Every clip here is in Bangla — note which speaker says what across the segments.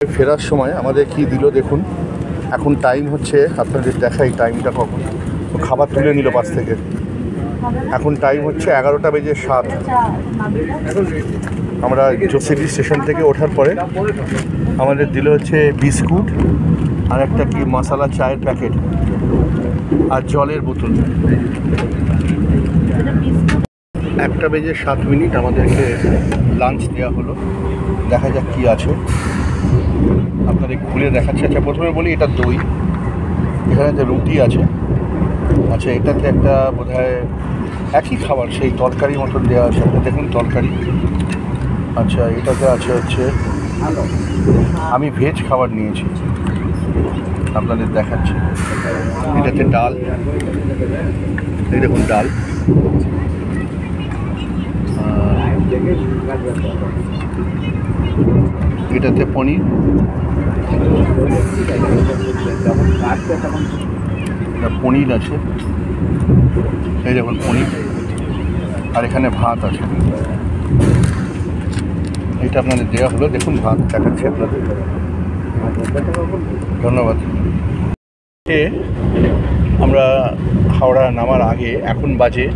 Speaker 1: ফেরার সময় আমাদের কি দিল দেখুন। এখন টাইম হচ্ছে, আপনাদের দেখাই টাইমটা কখন। খাবার তুলে নিল পাশ থেকে। এখন টাইম হচ্ছে 11:07। আমরা জোসিডি স্টেশন থেকে ওঠার পরে আমাদের দিল হচ্ছে বিস্কুট আর একটা কি মশলা চায়ের প্যাকেট আর জলের বোতল। 1:07 আমাদেরকে লাঞ্চ দেওয়া হলো। দেখা যাক কী আছে, আপনাদের খুলে দেখাচ্ছি। আচ্ছা, প্রথমে বলি এটা দই, এখানে যে রুটি আছে, আচ্ছা এটাতে একটা বোধহয় একই খাবার সেই তরকারি মতন দেওয়া আছে, একটা দেখুন তরকারি। আচ্ছা এটাতে আছে হচ্ছে, আমি ভেজ খাবার নিয়েছি, আপনাদের দেখাচ্ছি। এটাতে ডাল, এই দেখুন ডাল, এটাতে পনির, পনির আছে, এই দেখুন পনির, আর এখানে ভাত আছে। এটা আপনাদের দেওয়া হলো, দেখুন ভাত দেখাচ্ছি আপনাদের। ধন্যবাদ। আমরা হাওড়া নামার আগে এখন বাজে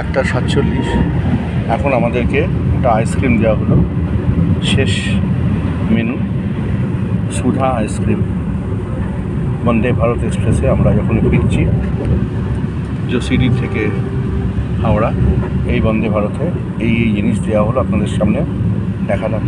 Speaker 1: 1:47। এখন আমাদেরকে একটা আইসক্রিম দেওয়া হলো, শেষ মেনু সুধা আইসক্রিম। বন্দে ভারত এক্সপ্রেসে আমরা যখন ফিরছি জোসিডি থেকে হাওড়া, এই বন্দে ভারতে এই জিনিস দেওয়া হলো, আপনাদের সামনে দেখালাম।